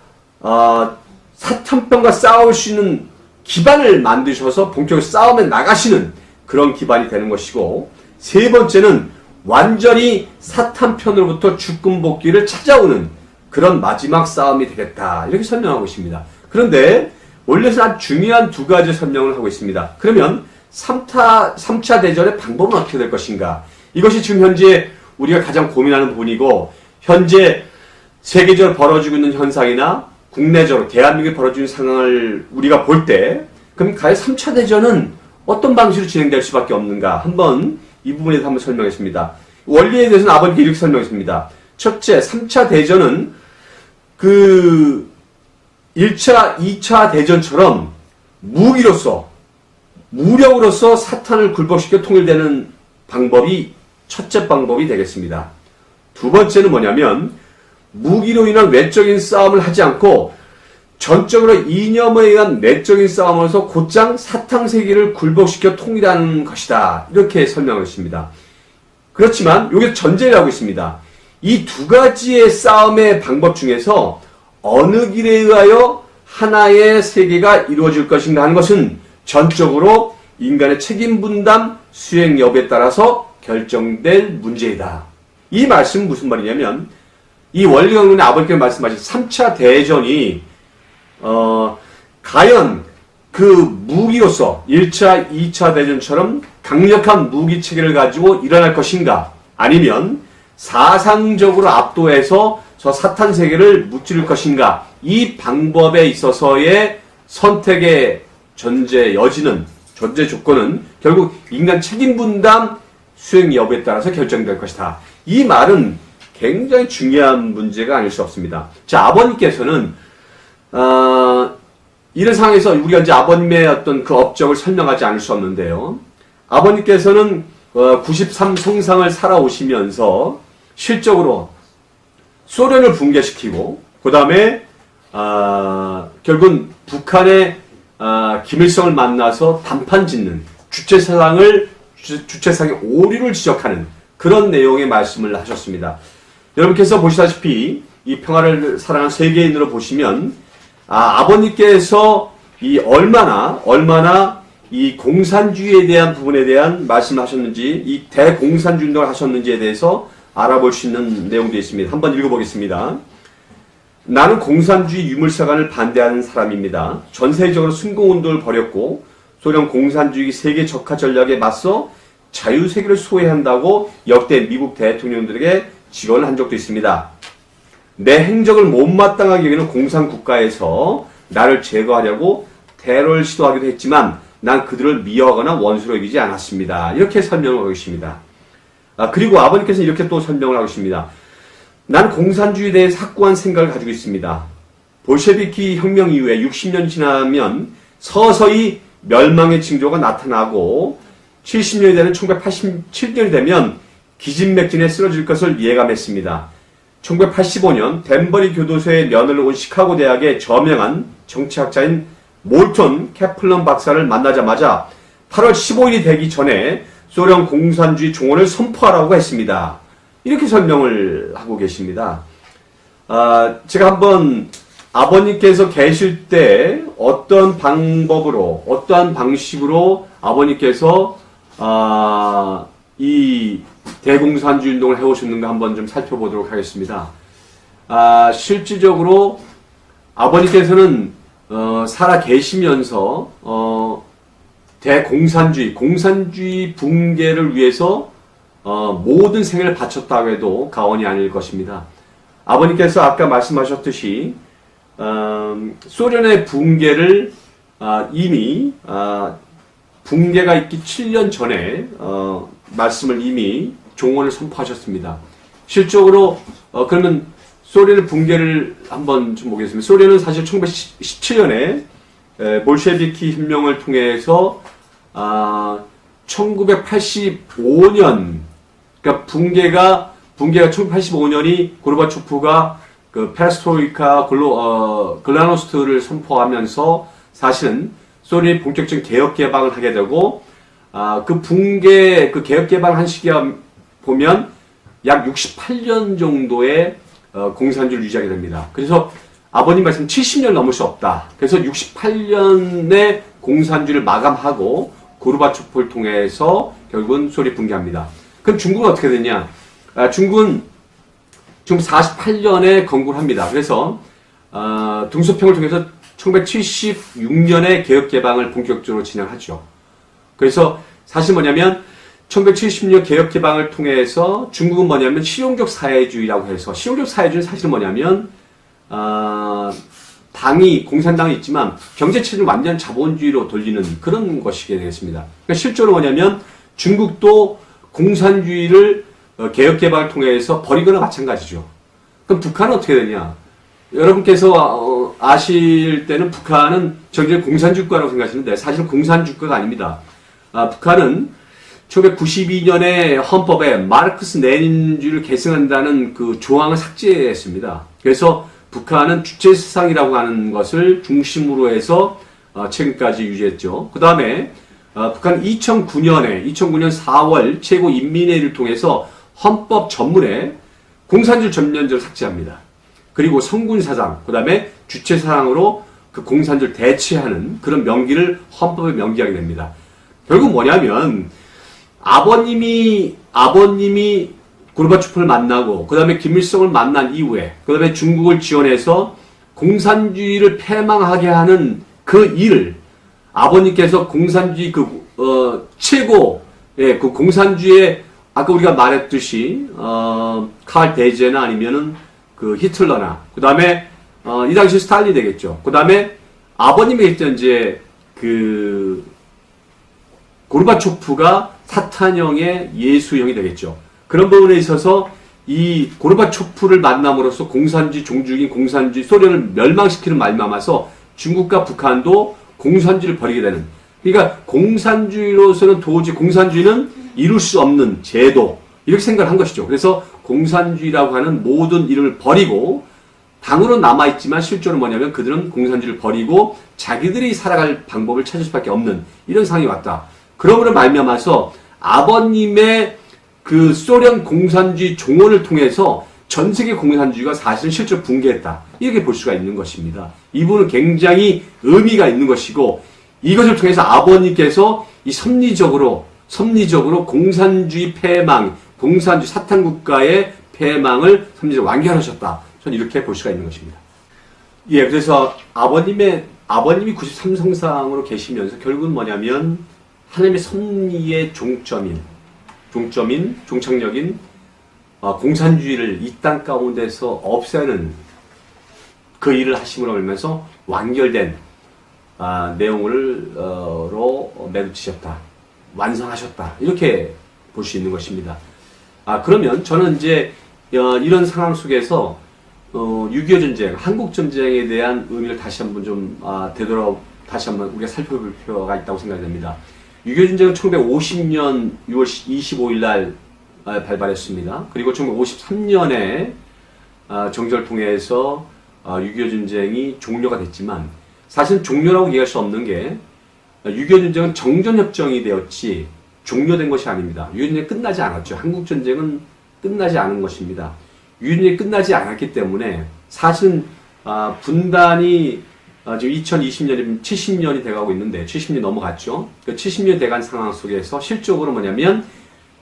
사탄병과 싸울 수 있는 기반을 만드셔서 본격적으로 싸움에 나가시는 그런 기반이 되는 것이고, 세 번째는 완전히 사탄 편으로부터 주권복귀를 찾아오는 그런 마지막 싸움이 되겠다, 이렇게 설명하고 있습니다. 그런데 원래는 아주 중요한 두 가지 설명을 하고 있습니다. 그러면 3차 대전의 방법은 어떻게 될 것인가? 이것이 지금 현재 우리가 가장 고민하는 부분이고, 현재 세계적으로 벌어지고 있는 현상이나 국내적으로 대한민국에 벌어지는 상황을 우리가 볼 때, 그럼 과연 3차 대전은 어떤 방식으로 진행될 수밖에 없는가? 한번 이 부분에 대해서 한번 설명했습니다. 원리에 대해서는 아버님께 이렇게 설명했습니다. 첫째, 3차 대전은 그 1차, 2차 대전처럼 무기로서, 무력으로서 사탄을 굴복시켜 통일되는 방법이 첫째 방법이 되겠습니다. 두 번째는 뭐냐면, 무기로 인한 외적인 싸움을 하지 않고 전적으로 이념에 의한 내적인 싸움으로서 곧장 사탄 세계를 굴복시켜 통일하는 것이다, 이렇게 설명했습니다. 그렇지만 여기서 전제를 하고 있습니다. 이 두 가지의 싸움의 방법 중에서 어느 길에 의하여 하나의 세계가 이루어질 것인가 하는 것은 전적으로 인간의 책임 분담 수행 여부에 따라서 결정될 문제이다. 이 말씀은 무슨 말이냐면, 이 원리강론의 아버지께서 말씀하신 3차 대전이 과연 그 무기로서 1차, 2차 대전처럼 강력한 무기 체계를 가지고 일어날 것인가, 아니면 사상적으로 압도해서 저 사탄 세계를 무찌를 것인가, 이 방법에 있어서의 선택의 전제 여지는, 전제 조건은 결국 인간 책임 분담 수행 여부에 따라서 결정될 것이다. 이 말은 굉장히 중요한 문제가 아닐 수 없습니다. 자, 아버님께서는 이런 상황에서 우리가 이제 아버님의 어떤 그 업적을 설명하지 않을 수 없는데요. 아버님께서는 93 성상을 살아오시면서 실적으로 소련을 붕괴시키고, 그 다음에 결국은 북한의 김일성을 만나서 단판 짓는 주체사상의 오류를 지적하는 그런 내용의 말씀을 하셨습니다. 여러분께서 보시다시피 이 평화를 사랑하는 세계인으로 보시면 아버님께서 이 얼마나 이 공산주의에 대한 부분에 대한 말씀하셨는지, 이 대공산주의 운동을 하셨는지에 대해서 알아볼 수 있는 내용도 있습니다. 한번 읽어보겠습니다. 나는 공산주의 유물사관을 반대하는 사람입니다. 전 세계적으로 순공운동을 벌였고 소련 공산주의 세계 적화 전략에 맞서 자유세계를 소외한다고 역대 미국 대통령들에게 지원을 한 적도 있습니다. 내 행적을 못마땅하게 여기는 공산국가에서 나를 제거하려고 테러를 시도하기도 했지만 난 그들을 미워하거나 원수로 여기지 않았습니다. 이렇게 설명을 하고 있습니다. 그리고 아버님께서는 이렇게 또 설명을 하고 있습니다. 난 공산주의에 대해서 확고한 생각을 가지고 있습니다. 볼셰비키 혁명 이후에 60년 지나면 서서히 멸망의 징조가 나타나고 70년이 되는 1987년이 되면 기진맥진에 쓰러질 것을 예감했습니다. 1985년 덴버리 교도소에 면을 온 시카고 대학의 저명한 정치학자인 몰턴 캐플런 박사를 만나자마자 8월 15일이 되기 전에 소련 공산주의 종언을 선포하라고 했습니다. 이렇게 설명을 하고 계십니다. 제가 한번 아버님께서 계실 때 어떤 방법으로, 어떠한 방식으로 아버님께서 이 대공산주의 운동을 해오셨는가 한번 좀 살펴보도록 하겠습니다. 실질적으로 아버님께서는 살아 계시면서 공산주의 붕괴를 위해서 모든 생애를 바쳤다고 해도 과언이 아닐 것입니다. 아버님께서 아까 말씀하셨듯이 소련의 붕괴를 이미 붕괴가 있기 7년 전에 말씀을 이미 종언을 선포하셨습니다. 실적으로 그러면 소련의 붕괴를 한번 좀 보겠습니다. 소련은 사실 1917년에 볼셰비키 혁명을 통해서 1985년, 그러니까 붕괴가 1985년이 고르바초프가 그 페레스트로이카 글라노스트를 선포하면서 사실은 소련이 본격적인 개혁 개방을 하게 되고 그 개혁 개방한 시기에 보면 약 68년 정도의 공산주의를 유지하게 됩니다. 그래서 아버님 말씀 70년 넘을 수 없다. 그래서 68년에 공산주의를 마감하고 고르바초프를 통해서 결국은 소련이 붕괴합니다. 그럼 중국은 어떻게 되냐? 중국은 지금 48년에 건국을 합니다. 그래서 등소평을 통해서 1976년에 개혁개방을 본격적으로 진행하죠. 그래서 사실 뭐냐면 1970년 개혁개방을 통해서 중국은 뭐냐면 실용적 사회주의라고 해서, 실용적 사회주의는 사실 뭐냐면 당이 공산당이 있지만 경제체제를 완전 자본주의로 돌리는 그런 것이게 되겠습니다. 그러니까 실제로 뭐냐면 중국도 공산주의를 개혁개방을 통해서 버리거나 마찬가지죠. 그럼 북한은 어떻게 되냐? 여러분께서 아실 때는 북한은 전쟁 공산주의국가라고 생각하시는데 사실 공산주의국가가 아닙니다. 북한은 1992년에 헌법에 마르크스 레닌주의를 계승한다는 그 조항을 삭제했습니다. 그래서 북한은 주체사상이라고 하는 것을 중심으로 해서 최근까지 유지했죠. 그 다음에 북한 2009년 4월 최고인민회의를 통해서 헌법 전문에 공산주의 전면적을 삭제합니다. 그리고 성군사상, 그 다음에 주체사상으로 그 공산주의를 대체하는 그런 명기를 헌법에 명기하게 됩니다. 결국 뭐냐면 아버님이 고르바초프를 만나고 그 다음에 김일성을 만난 이후에 그 다음에 중국을 지원해서 공산주의를 패망하게 하는 그 일을 아버님께서 공산주의 최고 그 공산주의의 아까 우리가 말했듯이 칼 대제나 아니면은 그 히틀러나 그 다음에 이 당시 스탈린이 되겠죠. 그 다음에 아버님이 했던 이제 그 고르바초프가 사탄형의 예수형이 되겠죠. 그런 부분에 있어서 이 고르바초프를 만남으로써 공산주의 종주국인 공산주의 소련을 멸망시키는 말미암아서 중국과 북한도 공산주의를 버리게 되는, 그러니까 공산주의로서는 도저히 공산주의는 이룰 수 없는 제도 이렇게 생각을 한 것이죠. 그래서 공산주의라고 하는 모든 이름을 버리고 당으로 남아있지만 실제로 뭐냐면 그들은 공산주의를 버리고 자기들이 살아갈 방법을 찾을 수밖에 없는 이런 상황이 왔다. 그러므로 말미암아서 아버님의 그 소련 공산주의 종언을 통해서 전 세계 공산주의가 사실은 실제로 붕괴했다. 이렇게 볼 수가 있는 것입니다. 이 부분은 굉장히 의미가 있는 것이고 이것을 통해서 아버님께서 이 섭리적으로 공산주의 패망, 공산주의 사탄국가의 패망을 섭리적으로 완결하셨다. 저는 이렇게 볼 수가 있는 것입니다. 예, 그래서 아버님이 93성상으로 계시면서 결국은 뭐냐면 하나님의 섭리의 종착역인 공산주의를 이 땅 가운데서 없애는 그 일을 하심으로 인해서 완결된 내용으로 매두치셨다. 완성하셨다. 이렇게 볼 수 있는 것입니다. 그러면 저는 이제 이런 상황 속에서 6.25 전쟁, 한국 전쟁에 대한 의미를 다시 한번 다시 한번 우리가 살펴볼 필요가 있다고 생각됩니다. 6.25 전쟁은 1950년 6월 25일 날 발발했습니다. 그리고 1953년에 정전을 통해서 6.25 전쟁이 종료가 됐지만 사실 종료라고 얘기할 수 없는 게 6.25 전쟁은 정전협정이 되었지 종료된 것이 아닙니다. 6.25 전쟁이 끝나지 않았죠. 한국 전쟁은 끝나지 않은 것입니다. 6.25 전쟁이 끝나지 않았기 때문에 사실은 분단이 지금 2020년이면 70년이 돼가고 있는데 70년 넘어갔죠. 그 70년 돼간 상황 속에서 실적으로 뭐냐면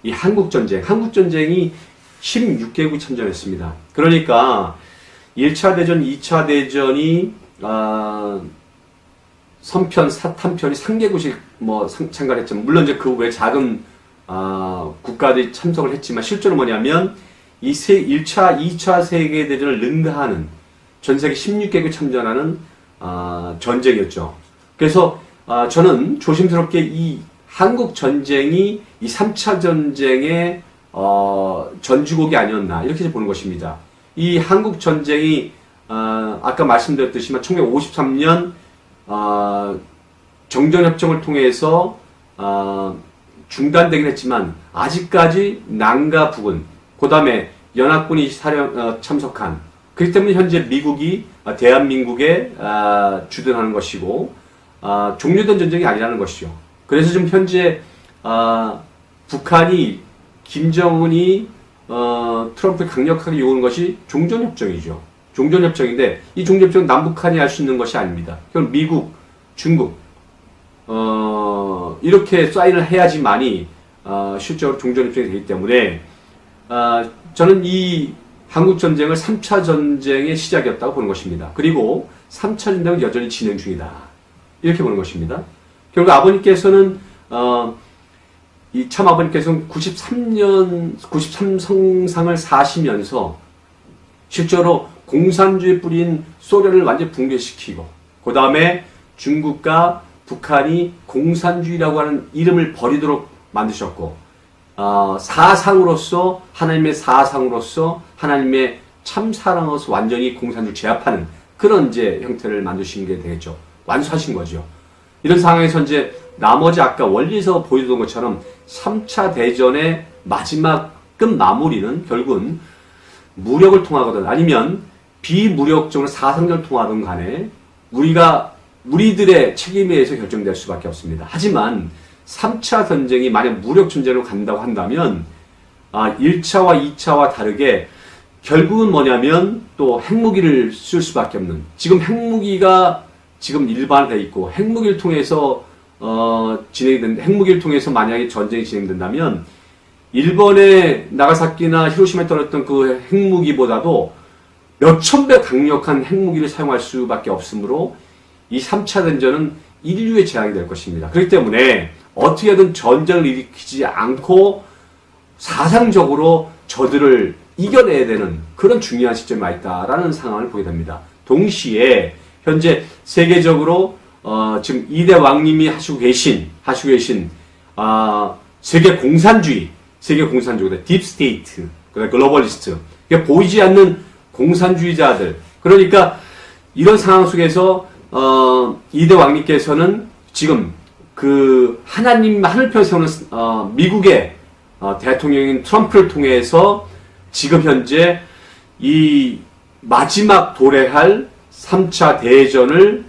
이 한국전쟁이 16개국이 참전했습니다. 그러니까 1차 대전, 2차 대전이 선편, 사탄편이 3개국이 참가를 했지만 물론 이제 그 외 작은 국가들이 참석을 했지만 실제로 뭐냐면 이 1차, 2차 세계대전을 능가하는 전 세계 16개국이 참전하는 전쟁이었죠. 그래서 저는 조심스럽게 이 한국 전쟁이 이 3차 전쟁의 전주곡이 아니었나 이렇게 보는 것입니다. 이 한국 전쟁이 아까 말씀드렸듯이만 1953년 정전협정을 통해서 중단되긴 했지만 아직까지 남과 북은 그 다음에 연합군이 참석한, 그렇기 때문에 현재 미국이 대한민국에 주둔하는 것이고 종료된 전쟁이 아니라는 것이죠. 그래서 지금 현재 북한이 김정은이 트럼프 강력하게 요구하는 것이 종전협정이죠. 종전협정인데 이 종전협정은 남북한이 할 수 있는 것이 아닙니다. 그럼 미국, 중국 이렇게 사인을 해야지만이 실제로 종전협정이 되기 때문에 저는 이 한국전쟁을 3차 전쟁의 시작이었다고 보는 것입니다. 그리고 3차 전쟁은 여전히 진행 중이다. 이렇게 보는 것입니다. 결국 아버님께서는 이 참 아버님께서는 93 성상을 사시면서 실제로 공산주의 뿌린 소련을 완전히 붕괴시키고 그 다음에 중국과 북한이 공산주의라고 하는 이름을 버리도록 만드셨고 사상으로서 하나님의 사상으로서 하나님의 참사랑으로서 완전히 공산주의 제압하는 그런 이제 형태를 만드신 게 되겠죠. 완수하신 거죠. 이런 상황에서 이제 나머지 아까 원리에서 보여주던 것처럼 3차 대전의 마지막 끝 마무리는 결국은 무력을 통하거든 아니면 비무력적으로 사상전을 통하든 간에 우리들의 책임에 의해서 결정될 수밖에 없습니다. 하지만 3차 전쟁이 만약 무력 전쟁으로 간다고 한다면 1차와 2차와 다르게 결국은 뭐냐면 또 핵무기를 쓸 수밖에 없는 지금 핵무기가 지금 일반화되어 있고 핵무기를 통해서 핵무기를 통해서 만약에 전쟁이 진행된다면 일본의 나가사키나 히로시마에 떨어졌던 그 핵무기보다도 몇천 배 강력한 핵무기를 사용할 수밖에 없으므로 이 3차 전쟁은 인류의 재앙이 될 것입니다. 그렇기 때문에 어떻게든 전쟁을 일으키지 않고 사상적으로 저들을 이겨내야 되는 그런 중요한 시점에 와 있다라는 상황을 보게 됩니다. 동시에 현재 세계적으로 지금 2대 왕님이 하시고 계신 세계 공산주의, 딥스테이트, 글로벌리스트, 보이지 않는 공산주의자들. 그러니까 이런 상황 속에서 2대 왕님께서는 지금 그 하늘편 세우는 미국의 대통령인 트럼프를 통해서 지금 현재 이 마지막 도래할 3차 대전을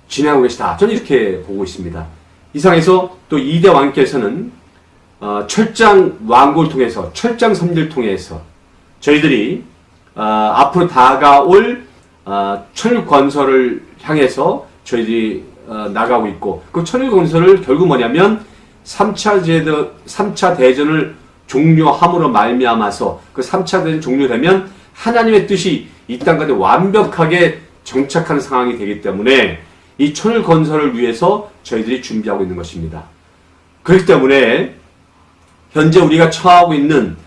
진행하고 계시다. 저는 이렇게 보고 있습니다. 이 상황에서 또 2대 왕께서는 철장 왕국을 통해서 철장 섭리를 통해서 저희들이 앞으로 다가올 천일 건설을 향해서 저희들이 나가고 있고 그 천일 건설을 결국 뭐냐면 3차 대전을 종료함으로 말미암아서 그 3차 대전 종료되면 하나님의 뜻이 이 땅 가운데 완벽하게 정착하는 상황이 되기 때문에 이 천일 건설을 위해서 저희들이 준비하고 있는 것입니다. 그렇기 때문에 현재 우리가 처하고 있는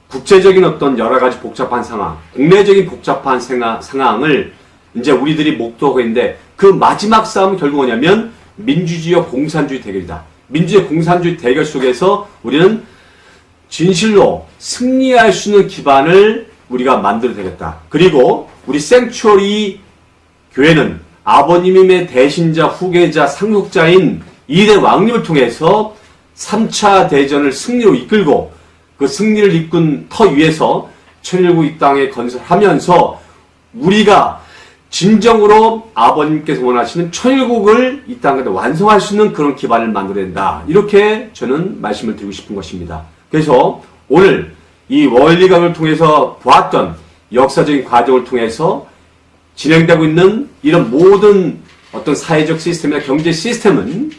국제적인 어떤 여러 가지 복잡한 상황, 국내적인 복잡한 상황을 이제 우리들이 목도하고 있는데 그 마지막 싸움은 결국 뭐냐면 민주주의와 공산주의 대결이다. 민주주의 공산주의 대결 속에서 우리는 진실로 승리할 수 있는 기반을 우리가 만들어야 되겠다. 그리고 우리 생츄어리 교회는 아버님의 대신자, 후계자, 상속자인 2대 왕님을 통해서 3차 대전을 승리로 이끌고 그 승리를 이끈 터 위에서 천일국 이 땅에 건설하면서 우리가 진정으로 아버님께서 원하시는 천일국을 이 땅에 완성할 수 있는 그런 기반을 만들어야 된다. 이렇게 저는 말씀을 드리고 싶은 것입니다. 그래서 오늘 이 원리각을 통해서 보았던 역사적인 과정을 통해서 진행되고 있는 이런 모든 어떤 사회적 시스템이나 경제 시스템은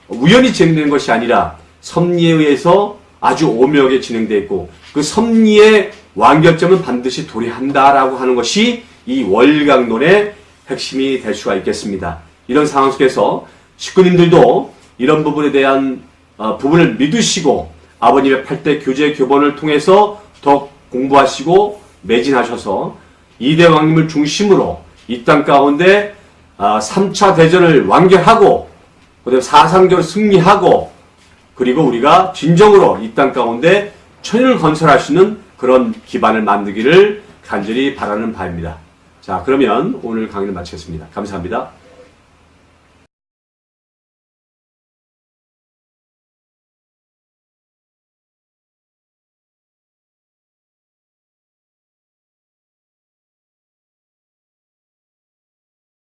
우연히 진행되는 것이 아니라 섭리에 의해서 아주 오묘하게 진행되어 있고 그 섭리의 완결점은 반드시 도래한다라고 하는 것이 이 원리각론의 핵심이 될 수가 있겠습니다. 이런 상황 속에서 식구님들도 이런 부분에 대한 부분을 믿으시고 아버님의 8대 교제 교본을 통해서 더 공부하시고 매진하셔서 2대 왕님을 중심으로 이 땅 가운데 3차 대전을 완결하고 그다음에 사상적으로 승리하고 그리고 우리가 진정으로 이 땅 가운데 천일을 건설할 수 있는 그런 기반을 만들기를 간절히 바라는 바입니다. 자, 그러면 오늘 강의를 마치겠습니다. 감사합니다.